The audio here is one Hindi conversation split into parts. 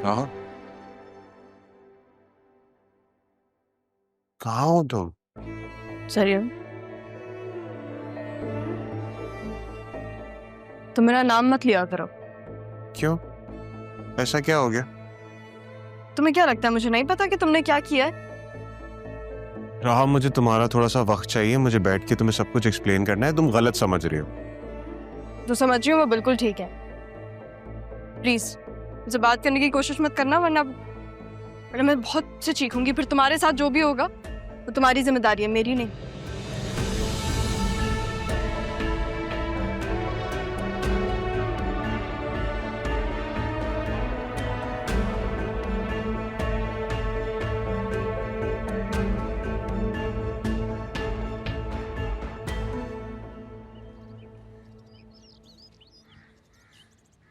हाँ, कहाँ हो तुम? सरिया, तो मेरा नाम मत लिया करो। क्यों? ऐसा क्या हो गया? तुम्हें क्या लगता है मुझे नहीं पता कि तुमने क्या किया है? राह, मुझे तुम्हारा थोड़ा सा वक्त चाहिए। मुझे बैठ के तुम्हें सब कुछ एक्सप्लेन करना है। तुम गलत समझ रही हो। जो समझ रही हूँ वो बिल्कुल ठीक है। प्लीज मुझसे बात करने की कोशिश मत करना, वरना मैं बहुत से चीखूंगी। फिर तुम्हारे साथ जो भी होगा वो तुम्हारी जिम्मेदारी है, मेरी नहीं।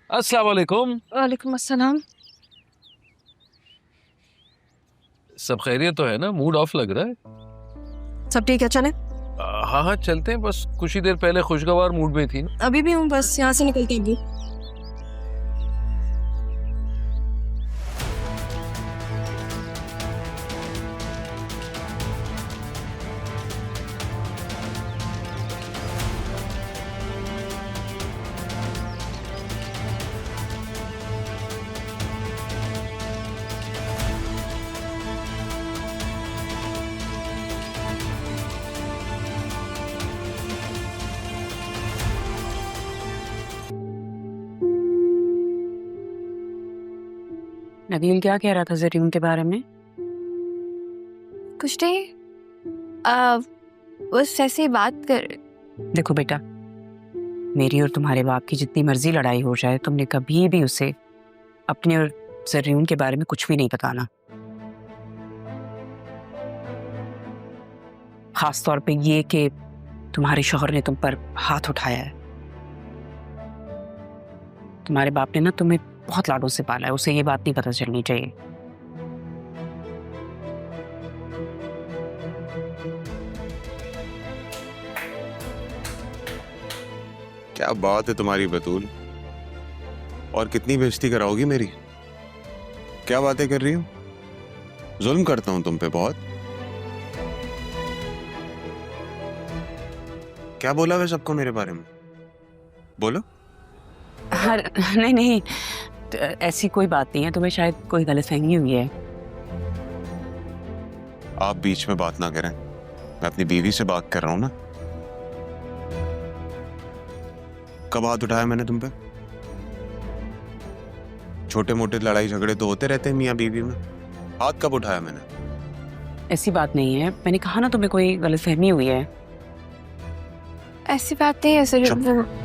अस्सलाम वालेकुम। वालेकुम अस्सलाम। सब खैरियत तो है ना? मूड ऑफ लग रहा है। सब ठीक है, चले? हाँ हाँ चलते हैं, बस कुछ ही देर पहले खुशगवार मूड में थी ना। अभी भी हूँ, बस यहाँ से निकलती अभी। नबील क्या कह रहा था जरीन के बारे में? कुछ नहीं, बस ऐसे ही बात कर। देखो बेटा, मेरी और तुम्हारे बाप की जितनी मर्जी लड़ाई हो जाए, तुमने कभी भी उसे अपने और जरीन के बारे में कुछ भी नहीं बताना। खास तौर पे ये कि तुम्हारे शौहर ने तुम पर हाथ उठाया है। तुम्हारे बाप ने ना तुम्हें बहुत लाडों से पाला है, उसे ये बात नहीं पता चलनी चाहिए। क्या बात है तुम्हारी बतूल, और कितनी बेइज्जती कराओगी मेरी? क्या बातें कर रही हो? जुल्म करता हूं तुम पे बहुत? क्या बोला वे सबको मेरे बारे में? बोलो। हाँ, नहीं नहीं, तो ऐसी कोई बात नहीं है। तुम्हें शायद कोई गलतफहमी हुई है। आप बीच में बात ना करें, मैं अपनी बीवी से बात कर रहा हूं ना। कब हाथ उठाया मैंने तुम पे? छोटे मोटे लड़ाई झगड़े तो होते रहते हैं मियाँ बीवी में, हाथ कब उठाया मैंने? ऐसी बात नहीं है, मैंने कहा ना तुम्हें कोई गलतफहमी हुई है। ऐसी बात नहीं है सर। चुप।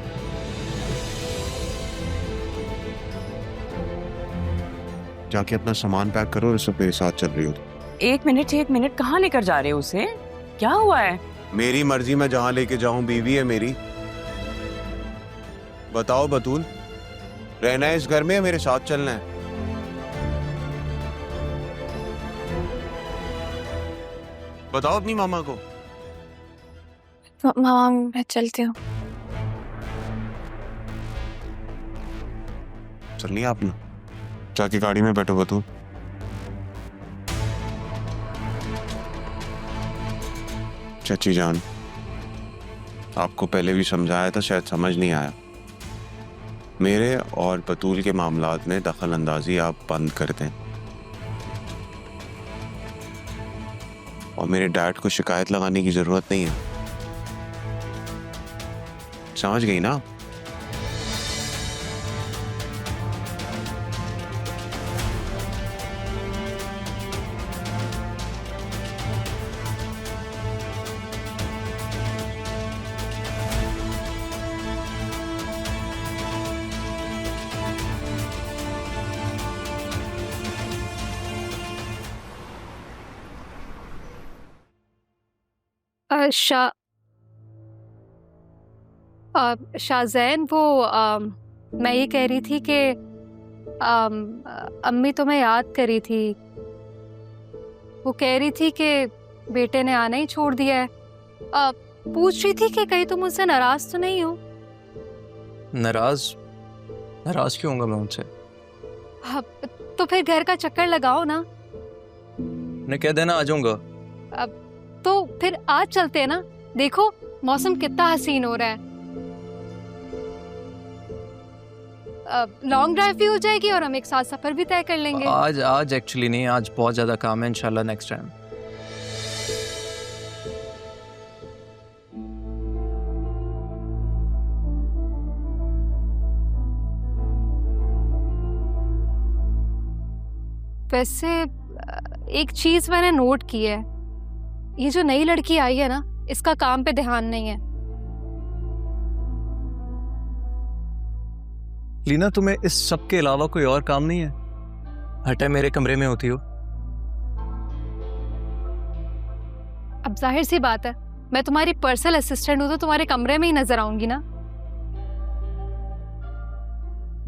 जाके अपना सामान पैक करो और सब मेरे साथ चल रही हो। एक मिनट, कहाँ लेकर जा रहे हो उसे? क्या हुआ है? मेरी मर्जी, मैं जहां लेके जाऊं, बीवी है मेरी। बताओ बतूल, रहना है इस घर में या मेरे साथ चलना है? बताओ अपनी मामा को। मामा मैं चलती हूँ। चलनी है आपने? जाके गाड़ी में बैठो बतूल। चाची जान, आपको पहले भी समझाया था, शायद समझ नहीं आया। मेरे और बतूल के मामलात में दखल अंदाजी आप बंद कर दें, और मेरे डैड को शिकायत लगाने की जरूरत नहीं है। समझ गई ना? शाहजैन, वो मैं ये कह रही थी कि अम्मी तुम्हें याद करी थी। वो कह रही थी कि बेटे ने आना ही छोड़ दिया है। पूछ रही थी कि कहीं तुम मुझसे नाराज तो नहीं हो? नाराज? नाराज क्यों होगा मैं उनसे? तो फिर घर का चक्कर लगाओ ना। मैं कह देना आ जाऊंगा। तो फिर आज चलते हैं ना, देखो मौसम कितना हसीन हो रहा है। लॉन्ग ड्राइव भी हो जाएगी और हम एक साथ सफर भी तय कर लेंगे। आज एक्चुअली नहीं, आज बहुत ज्यादा काम है, इंशाल्लाह नेक्स्ट टाइम। वैसे एक चीज मैंने नोट की है, ये जो नई लड़की आई है ना, इसका काम पे ध्यान नहीं है। लीना, तुम्हें इस सब के अलावा कोई और काम नहीं है? हर टाइम मेरे कमरे में होती हो। अब जाहिर सी बात है, मैं तुम्हारी पर्सनल असिस्टेंट हूं तो तुम्हारे कमरे में ही नजर आऊंगी ना।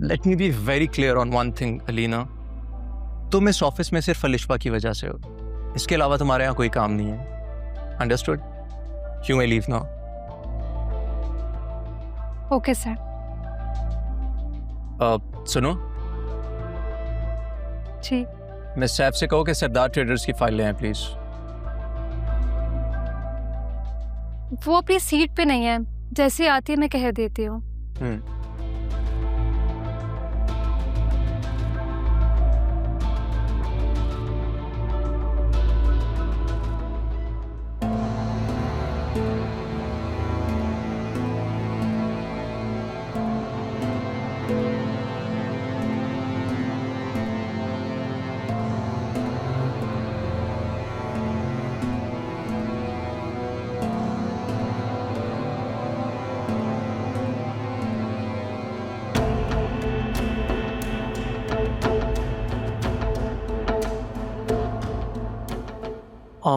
Let me be very clear on one thing Alina, तुम इस ऑफिस में सिर्फ अलिशा की वजह से हो, इसके अलावा तुम्हारे यहाँ कोई काम नहीं है। Understood? You may leave now. Okay sir. सुनो, जी। मिस सैफ से कहो कि सरदार ट्रेडर्स की फाइल ले आए प्लीज। वो अपनी सीट पे नहीं है, जैसे आती है मैं कह देती हूँ।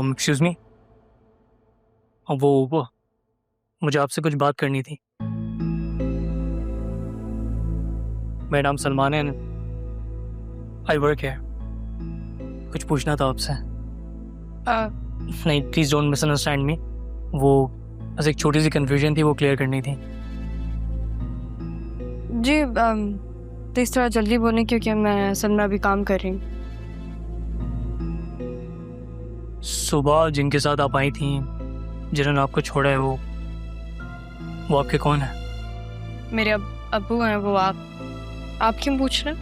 एक्सक्यूज मी, वो मुझे आपसे कुछ बात करनी थी। मेरा नाम सलमान है, आई वर्क है। कुछ पूछना था आपसे। नहीं, प्लीज़ डोंट मिसअंडरस्टैंड मी। वो बस एक छोटी सी कन्फ्यूजन थी, वो क्लियर करनी थी। जी तो इस तरह जल्दी बोलें क्योंकि मैं असल में अभी काम कर रही हूँ। सुबह जिनके साथ आप आई थी, जिन्होंने आपको छोड़ा है, वो आपके कौन है? मेरे अब्बू हैं वो। आप क्यों पूछ रहे हैं?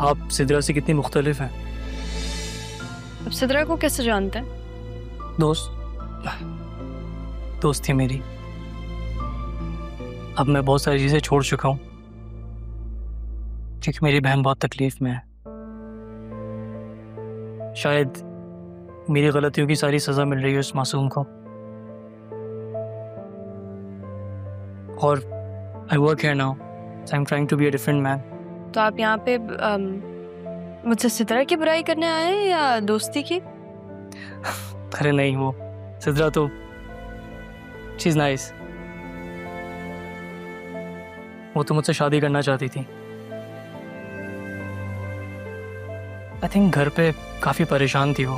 आप सिद्रा से कितनी मुख्तलिफ हैं? अब सिद्रा को कैसे जानते हैं? दोस्त थी मेरी। अब मैं बहुत सारी चीज़ें छोड़ चुका हूँ क्योंकि मेरी बहन बहुत तकलीफ में है। शायद मेरी गलतियों की सारी सज़ा मिल रही है उस मासूम को। और I work here now, so I am trying to be a different man. तो आप यहाँ पे मुझसे सिद्रा की बुराई करने आए हैं या दोस्ती की? अरे नहीं, वो सिद्रा तो शी इज़ नाइस। वो तो मुझसे शादी करना चाहती थी। आई थिंक घर पे काफ़ी परेशान थी वो,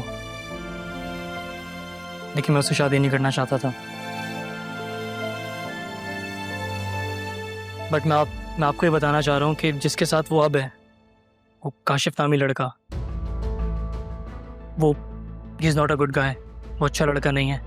लेकिन मैं उससे शादी नहीं करना चाहता था। बट मैं आपको ये बताना चाह रहा हूँ कि जिसके साथ वो अब है, वो काशिफ नामी लड़का, वो he is not a good guy. वो अच्छा लड़का नहीं है।